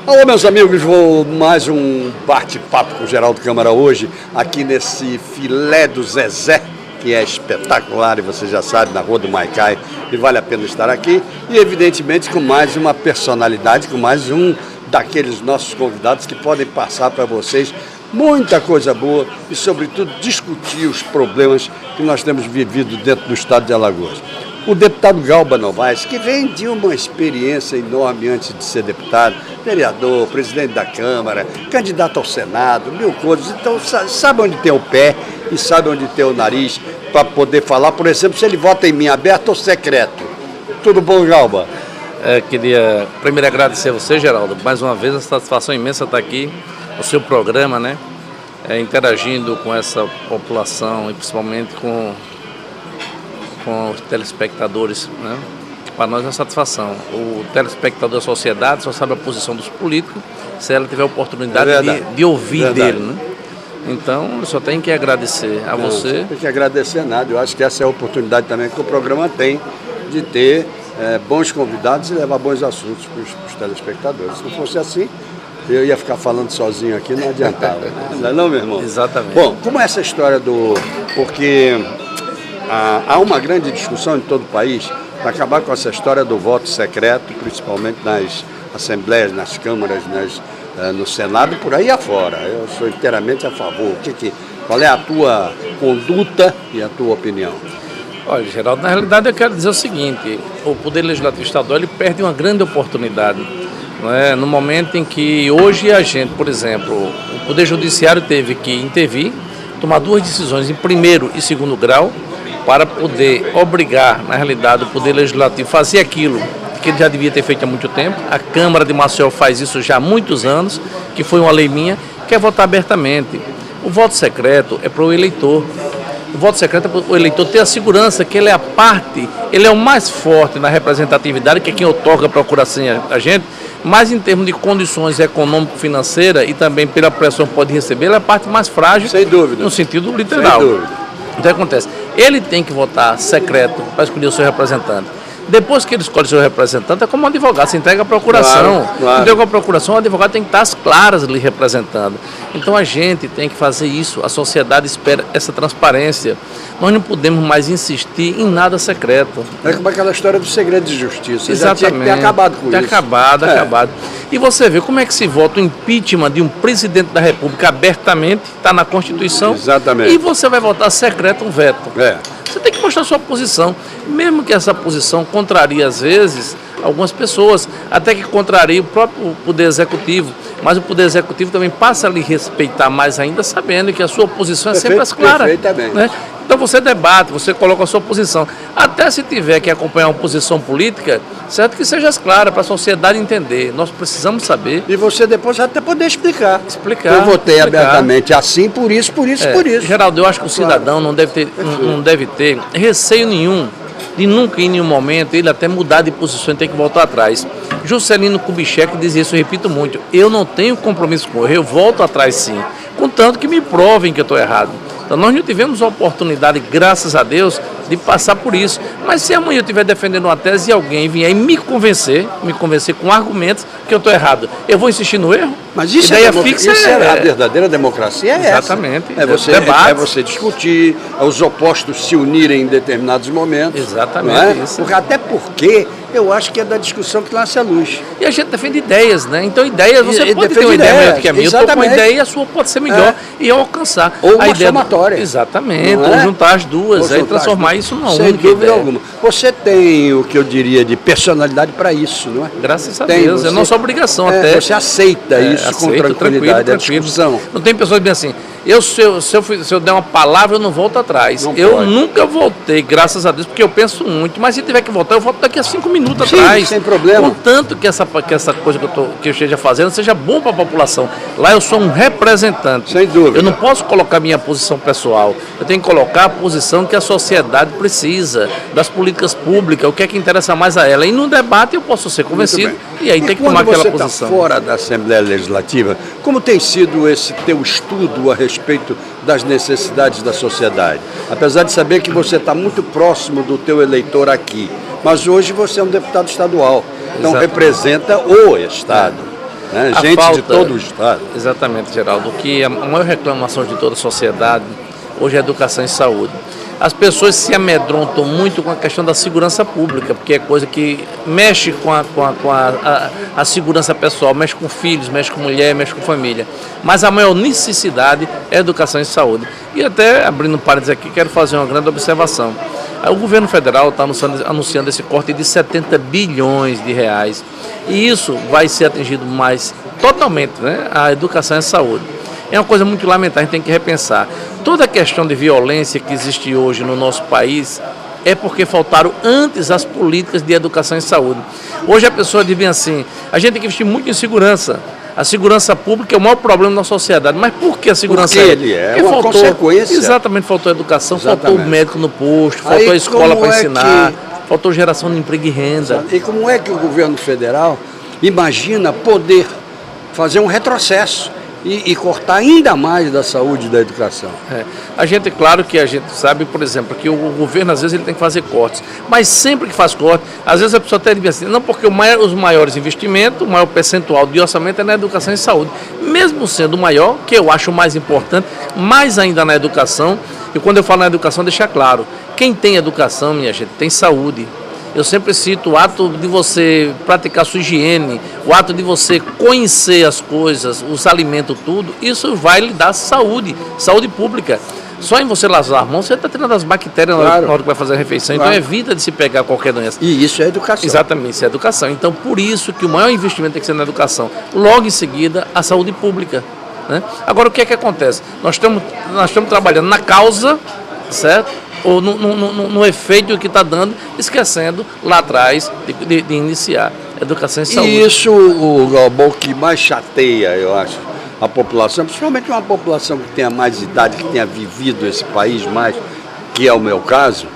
Alô, meus amigos, vou mais um bate-papo com o Geraldo Câmara hoje, aqui nesse filé do Zezé, que é espetacular e você já sabe, na Rua do Maicai, e vale a pena estar aqui. E evidentemente com mais uma personalidade, com mais um daqueles nossos convidados que podem passar para vocês muita coisa boa e sobretudo discutir os problemas que nós temos vivido dentro do estado de Alagoas. O deputado Galba Novaes, que vem de uma experiência enorme antes de ser deputado, vereador, presidente da Câmara, candidato ao Senado, mil coisas. Então, sabe onde tem o pé e sabe onde tem o nariz para poder falar, por exemplo, se ele vota em mim aberto ou secreto. Tudo bom, Galba? Queria primeiro agradecer a você, Geraldo, mais uma vez, a satisfação imensa estar aqui no seu programa, né? Interagindo com essa população e principalmente com os telespectadores, né? Para nós é uma satisfação. O telespectador da sociedade só sabe a posição dos políticos se ela tiver a oportunidade de ouvir dele, né? Então, eu só tenho que agradecer a você. Não tem que agradecer nada. Eu acho que essa é a oportunidade também que o programa tem de ter bons convidados e levar bons assuntos para os telespectadores. Se não fosse assim, eu ia ficar falando sozinho aqui, não adiantava. Não é não, meu irmão? Exatamente. Bom, como é essa história do... Porque há uma grande discussão em todo o país para acabar com essa história do voto secreto, principalmente nas assembleias, nas câmaras, no Senado, por aí afora. Eu sou inteiramente a favor. Qual é a tua conduta e a tua opinião? Olha, Geraldo, na realidade eu quero dizer o seguinte: o Poder Legislativo Estadual ele perde uma grande oportunidade, não é? No momento em que hoje a gente, por exemplo, o Poder Judiciário teve que intervir, tomar duas decisões em primeiro e segundo grau, para poder obrigar, na realidade, o Poder Legislativo a fazer aquilo que ele já devia ter feito há muito tempo. A Câmara de Maceió faz isso já há muitos anos, que foi uma lei minha, que é votar abertamente. O voto secreto é para o eleitor. O voto secreto é para o eleitor ter a segurança que ele é a parte, ele é o mais forte na representatividade, que é quem otorga a procuração a gente, mas em termos de condições econômico-financeiras e também pela pressão que pode receber, ele é a parte mais frágil. Sem dúvida. No sentido literal. Sem dúvida. Então acontece, ele tem que votar secreto para escolher o seu representante. Depois que ele escolhe o seu representante, é como um advogado, você entrega a procuração. Claro. Entrega a procuração, o advogado tem que estar às claras ali representando. Então a gente tem que fazer isso, a sociedade espera essa transparência. Nós não podemos mais insistir em nada secreto. É como aquela história do segredo de justiça. Exatamente. Já tinha que ter acabado com isso. Acabado. E você vê como é que se vota o impeachment de um presidente da República abertamente, está na Constituição. Exatamente. E você vai votar secreto um veto. Você tem que mostrar sua posição, mesmo que essa posição contrarie, às vezes, algumas pessoas, até que contrarie o próprio Poder Executivo, mas o Poder Executivo também passa a lhe respeitar mais ainda, sabendo que a sua posição é sempre as claras. Perfeitamente. Né? Então você debate, você coloca a sua posição. Até se tiver que acompanhar uma posição política, certo que seja clara para a sociedade entender. Nós precisamos saber. E você depois vai até poder explicar. Explicar. Eu votei abertamente assim, por isso. Geraldo, eu acho que o cidadão não deve ter receio nenhum de nunca, em nenhum momento, ele até mudar de posição e ter que voltar atrás. Juscelino Kubitschek dizia isso, eu repito muito: eu não tenho compromisso com ele, eu volto atrás sim, contanto que me provem que eu estou errado. Então nós não tivemos a oportunidade, graças a Deus, de passar por isso. Mas se amanhã eu estiver defendendo uma tese e alguém vier e me convencer com argumentos que eu estou errado, eu vou insistir no erro? Mas isso a verdadeira democracia exatamente. É você discutir, os opostos se unirem em determinados momentos. Exatamente isso. Até porque eu acho que é da discussão que nasce a luz. E a gente defende ideias, né? Então ideias, você pode ter uma ideia melhor que a minha, eu estou com uma ideia e a sua pode ser melhor e eu alcançar. Ou a uma ideia somatória. Exatamente, ou juntar as duas, aí transformar isso numa única ideia. Sem dúvida alguma. Você tem o que eu diria de personalidade para isso, não é? Graças a Deus, é nossa obrigação até. Você aceita isso com tranquilidade, a discussão. Não tem pessoas que dizem assim, se eu der uma palavra, eu não volto atrás. Eu nunca voltei, graças a Deus, porque eu penso muito, mas se tiver que voltar, eu volto daqui a 5 minutos atrás. Sem problema. Contanto que essa coisa que eu esteja fazendo seja bom para a população. Lá eu sou um representante. Sem dúvida. Eu não posso colocar minha posição pessoal. Eu tenho que colocar a posição que a sociedade precisa, das políticas públicas, o que é que interessa mais a ela. E no debate eu posso ser convencido e aí tem que tomar aquela posição. Quando você está fora da Assembleia Legislativa, como tem sido esse teu estudo a respeito das necessidades da sociedade? Apesar de saber que você está muito próximo do teu eleitor aqui, mas hoje você é um deputado estadual, então representa o Estado. né? A Gente falta, de todo o estado. Exatamente, Geraldo. Que a maior reclamação de toda a sociedade hoje é a educação e saúde. As pessoas se amedrontam muito com a questão da segurança pública, porque é coisa que mexe com a segurança pessoal, mexe com filhos, mexe com mulher, mexe com família. Mas a maior necessidade é a educação e saúde. E até, abrindo um parênteses aqui, quero fazer uma grande observação. O governo federal está anunciando esse corte de 70 bilhões de reais. E isso vai ser atingido mais totalmente, né, a educação e a saúde. É uma coisa muito lamentável, a gente tem que repensar. Toda a questão de violência que existe hoje no nosso país é porque faltaram antes as políticas de educação e saúde. Hoje a pessoa diz bem assim, a gente tem que investir muito em segurança. A segurança pública é o maior problema da sociedade. Mas por que a segurança? Porque ele é uma consequência. Exatamente, faltou educação, Exatamente. Faltou o médico no posto, faltou a escola para ensinar, faltou geração de emprego e renda. E como é que o governo federal imagina poder fazer um retrocesso e cortar ainda mais da saúde e da educação? A gente, claro que a gente sabe, por exemplo, que o governo às vezes ele tem que fazer cortes, mas sempre que faz corte, às vezes a pessoa até diz assim, não, porque os maiores investimentos, o maior percentual de orçamento é na educação e saúde. Mesmo sendo o maior, que eu acho mais importante, mais ainda na educação, e quando eu falo na educação, deixar claro, quem tem educação, minha gente, tem saúde. Eu sempre cito o ato de você praticar sua higiene, o ato de você conhecer as coisas, os alimentos, tudo, isso vai lhe dar saúde, saúde pública. Só em você lavar as mãos, você está tirando as bactérias na hora que vai fazer a refeição, então evita de se pegar qualquer doença. E isso é educação. Exatamente, isso é educação. Então, por isso que o maior investimento tem que ser na educação. Logo em seguida, a saúde pública, né? Agora, o que é que acontece? Nós estamos trabalhando na causa, certo? Ou no efeito que está dando, esquecendo lá atrás de iniciar educação e saúde. E isso, o Galbão, que mais chateia, eu acho, a população, principalmente uma população que tenha mais idade, que tenha vivido esse país mais, que é o meu caso,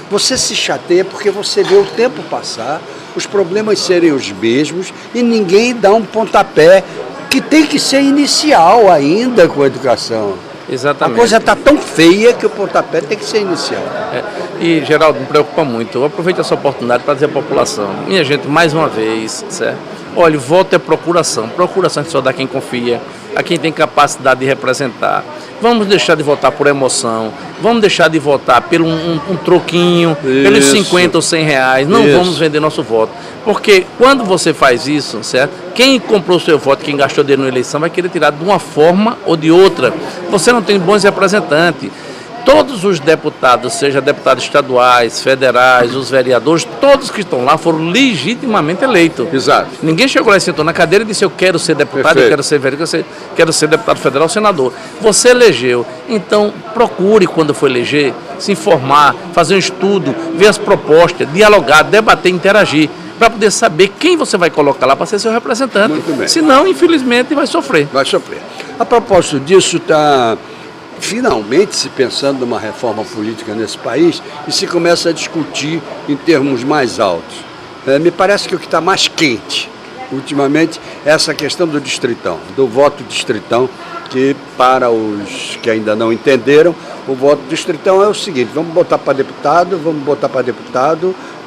você se chateia porque você vê o tempo passar, os problemas serem os mesmos e ninguém dá um pontapé que tem que ser inicial ainda com a educação. Exatamente. A coisa está tão feia que o pontapé tem que ser inicial. E, Geraldo, me preocupa muito. Eu aproveito essa oportunidade para dizer à população, minha gente, mais uma vez, certo? Olha, o voto é procuração. Procuração que só dá quem confia, a quem tem capacidade de representar. Vamos deixar de votar por emoção, vamos deixar de votar por um troquinho, pelos 50 ou 100 reais. Não vamos vender nosso voto. Porque quando você faz isso, certo? Quem comprou o seu voto, quem gastou dinheiro na eleição, vai querer tirar de uma forma ou de outra. Você não tem bons representantes. Todos os deputados, seja deputados estaduais, federais, os vereadores, todos que estão lá foram legitimamente eleitos. Exato. Ninguém chegou lá e sentou na cadeira e disse, eu quero ser deputado, Perfeito. Eu quero ser vereador, quero ser deputado federal, senador. Você elegeu. Então, procure, quando for eleger, se informar, fazer um estudo, ver as propostas, dialogar, debater, interagir, para poder saber quem você vai colocar lá para ser seu representante. Muito bem. Senão, infelizmente, vai sofrer. Vai sofrer. A propósito disso, está finalmente se pensando numa reforma política nesse país e se começa a discutir em termos mais altos. Me parece que o que está mais quente ultimamente é essa questão do distritão, do voto distritão, que para os que ainda não entenderam, o voto distritão é o seguinte, vamos botar para deputado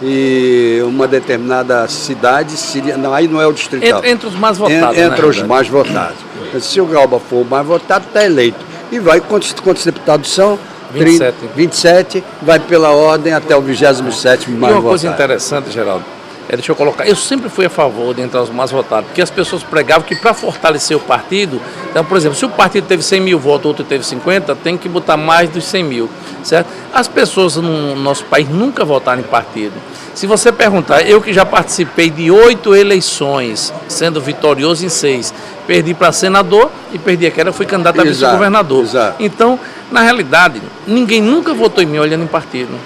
e uma determinada cidade seria, não, aí não é o distritão. Entre os mais votados. Entre os mais votados. Se o Galba for o mais votado, está eleito. E vai, quantos deputados são? 27. 27, vai pela ordem até o 27º mais votado. E uma coisa interessante, Geraldo, deixa eu colocar, eu sempre fui a favor de entrar os mais votados, porque as pessoas pregavam que para fortalecer o partido, então, por exemplo, se o partido teve 100 mil votos, outro teve 50, tem que botar mais dos 100 mil, certo? As pessoas no nosso país nunca votaram em partido. Se você perguntar, eu que já participei de 8 eleições, sendo vitorioso em 6, perdi para senador e perdi aquela, fui candidato a vice-governador. Então, na realidade, ninguém nunca votou em mim olhando em partido.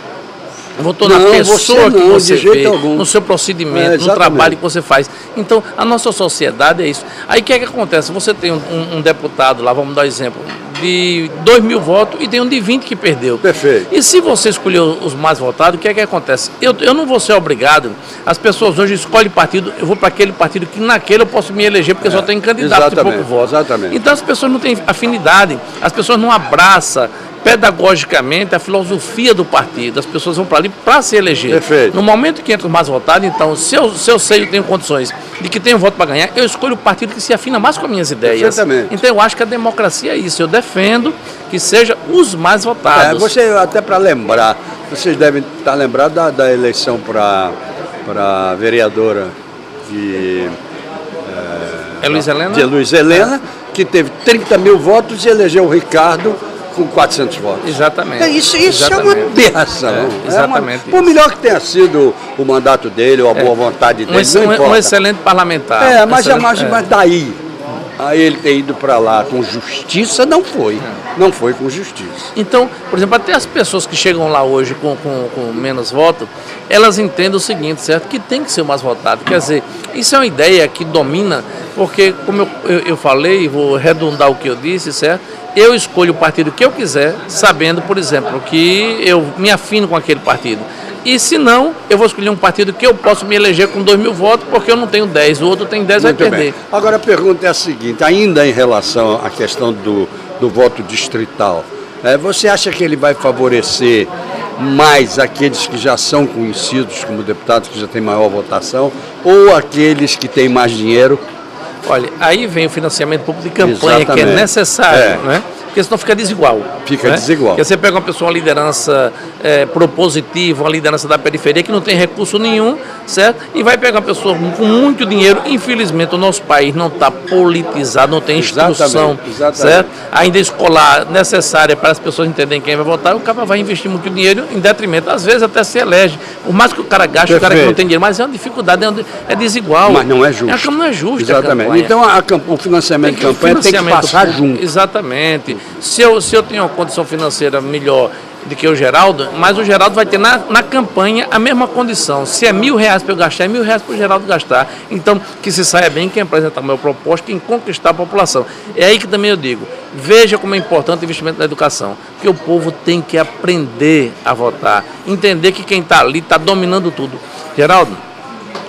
Votou na pessoa que você vê, no seu procedimento, no trabalho que você faz. Então, a nossa sociedade é isso. Aí, o que é que acontece? Você tem um deputado lá, vamos dar um exemplo, de 2 mil votos e tem um de 20 que perdeu. Perfeito. E se você escolher os mais votados, o que é que acontece? Eu não vou ser obrigado, as pessoas hoje escolhem partido, eu vou para aquele partido que naquele eu posso me eleger, porque só tem candidato de pouco voto. Exatamente. Então, as pessoas não têm afinidade, as pessoas não abraçam pedagogicamente a filosofia do partido. As pessoas vão para ali para se eleger. Perfeito. No momento que entra o mais votado, então, se eu sei, eu tenho condições de que tenho voto para ganhar, eu escolho o partido que se afina mais com as minhas ideias. Perfeitamente. Então eu acho que a democracia é isso. Eu defendo que seja os mais votados. Você, até para lembrar, vocês devem estar lembrados da eleição para vereadora de Luiz Helena? De Luiz Helena, que teve 30 mil votos e elegeu o Ricardo com 400 votos. Exatamente. Isso Exatamente. é uma aberração. Exatamente. Por melhor que tenha sido o mandato dele ou a boa vontade dele, não importa. Um excelente parlamentar. Mas daí, aí ele ter ido para lá com justiça, não foi. Não foi com justiça. Então, por exemplo, até as pessoas que chegam lá hoje com menos votos, elas entendem o seguinte, certo? Que tem que ser o mais votado. Quer dizer, isso é uma ideia que domina, porque, como eu falei, vou redundar o que eu disse, certo? Eu escolho o partido que eu quiser, sabendo, por exemplo, que eu me afino com aquele partido. E se não, eu vou escolher um partido que eu posso me eleger com 2.000 votos, porque eu não tenho 10, o outro tem 10, vai perder. Bem. Agora a pergunta é a seguinte, ainda em relação à questão do voto distrital, você acha que ele vai favorecer mais aqueles que já são conhecidos como deputados, que já têm maior votação, ou aqueles que têm mais dinheiro? Olha, aí vem o financiamento público de campanha, que é necessário, né? Porque senão fica desigual. Fica desigual. Porque você pega uma pessoa, uma liderança propositiva, uma liderança da periferia que não tem recurso nenhum, certo? E vai pegar uma pessoa com muito dinheiro. Infelizmente, o nosso país não está politizado, não tem instrução, certo? Ainda escolar necessária para as pessoas entenderem quem vai votar, o cara vai investir muito dinheiro em detrimento. Às vezes até se elege. Por mais que o cara gaste, o cara que não tem dinheiro, mas é uma dificuldade, é desigual. Mas não é justo. Não é justo. Exatamente. Então o financiamento de campanha tem que passar junto. Exatamente. Se eu tenho uma condição financeira melhor do que o Geraldo, mas o Geraldo vai ter na campanha a mesma condição. Se é R$1.000 para eu gastar, é R$1.000 para o Geraldo gastar. Então, que se saia bem quem apresentar o meu propósito, quem conquistar a população. É aí que também eu digo, veja como é importante o investimento na educação, porque o povo tem que aprender a votar, entender que quem está ali está dominando tudo. Geraldo,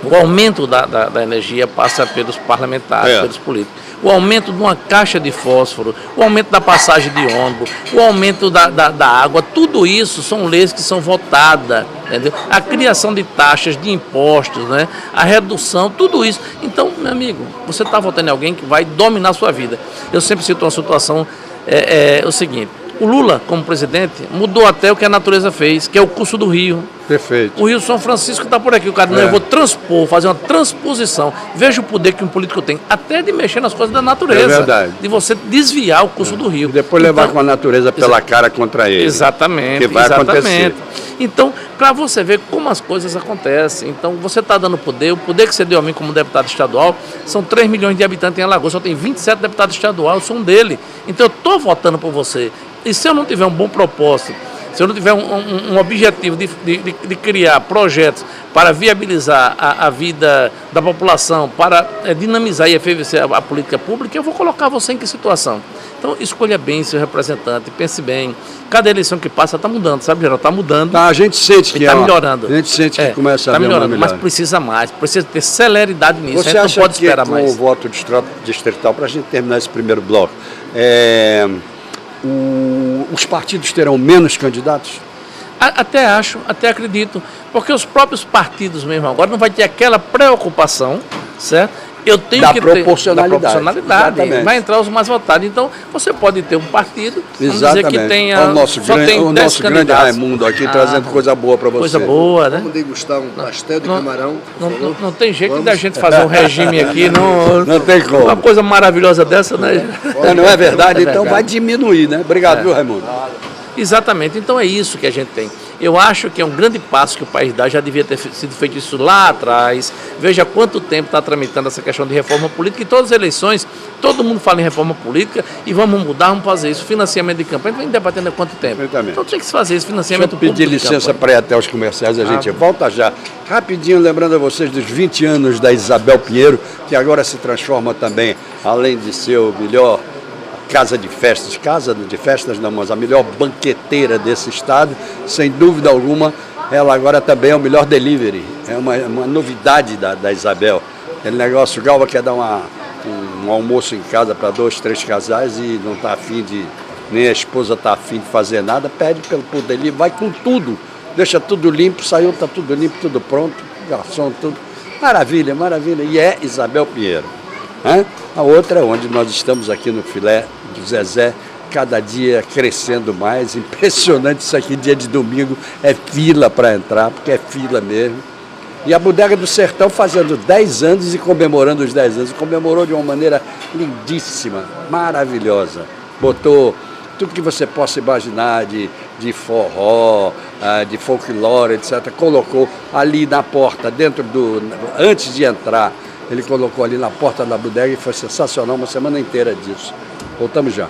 o aumento da energia passa pelos parlamentares, pelos políticos. O aumento de uma caixa de fósforo, o aumento da passagem de ônibus, o aumento da água, tudo isso são leis que são votadas, entendeu? A criação de taxas, de impostos, né? A redução, tudo isso. Então, meu amigo, você está votando em alguém que vai dominar a sua vida. Eu sempre cito uma situação, o seguinte, o Lula, como presidente, mudou até o que a natureza fez, que é o curso do rio. Perfeito. O Rio São Francisco está por aqui. O cara, não, eu vou transpor, fazer uma transposição. Veja o poder que um político tem, até de mexer nas coisas da natureza. É verdade. De você desviar o curso do rio. E depois levar com a natureza pela cara contra ele. Exatamente. Que vai acontecer. Então, para você ver como as coisas acontecem. Então, você está dando poder. O poder que você deu a mim como deputado estadual, são 3 milhões de habitantes em Alagoas. Só tem 27 deputados estaduais, eu sou um dele. Então, eu estou votando por você. E se eu não tiver um bom propósito, se eu não tiver um objetivo de criar projetos para viabilizar a vida da população, para dinamizar e efervescer a política pública, eu vou colocar você em que situação? Então, escolha bem seu representante, pense bem. Cada eleição que passa está mudando, sabe, Geraldo? Está mudando. A gente sente que está melhorando. A gente sente que começa a melhorando, mas precisa mais, precisa ter celeridade nisso. Você a gente acha não pode esperar que mais. Com o voto distrital, para a gente terminar esse primeiro bloco, os partidos terão menos candidatos? Até acho, até acredito, porque os próprios partidos mesmo agora não vai ter aquela preocupação, certo? Eu tenho que ter da proporcionalidade, vai entrar os mais votados. Então, você pode ter um partido, vamos dizer que tenha o nosso grande Raimundo aqui trazendo coisa boa para você. Coisa boa, né? Vamos degustar um pastel de camarão. Não tem jeito da gente fazer um regime aqui, não tem como. Uma coisa maravilhosa dessa, né? Não é verdade? Então vai diminuir, né? Obrigado, viu, Raimundo? Exatamente, então é isso que a gente tem. Eu acho que é um grande passo que o país dá, já devia ter sido feito isso lá atrás. Veja quanto tempo está tramitando essa questão de reforma política. E todas as eleições, todo mundo fala em reforma política e vamos mudar, vamos fazer isso. Financiamento de campanha, vem debatendo há quanto tempo? Então tem que se fazer esse financiamento público. Pedir licença para ir até os comerciais, a gente volta já. Rapidinho, lembrando a vocês dos 20 anos da Isabel Pinheiro, que agora se transforma também, além de ser o melhor casa de festas não, mas a melhor banqueteira desse estado, sem dúvida alguma, ela agora também é o melhor delivery, é uma novidade da Isabel. Aquele negócio, o Galva quer dar um almoço em casa para 2, 3 casais e não está afim de nem a esposa está afim de fazer nada, pede por delivery, vai com tudo, deixa tudo limpo, saiu, está tudo limpo, tudo pronto, garçom, tudo. Maravilha, maravilha. E é Isabel Pinheiro. A outra, onde nós estamos aqui no Filé do Zezé, cada dia crescendo mais, impressionante isso aqui, dia de domingo, é fila para entrar, porque é fila mesmo. E a Bodega do Sertão fazendo 10 anos e comemorando os 10 anos, comemorou de uma maneira lindíssima, maravilhosa. Botou tudo que você possa imaginar de forró, de folclore, etc. Colocou ali na porta, antes de entrar, ele colocou ali na porta da bodega e foi sensacional, uma semana inteira disso. Voltamos já.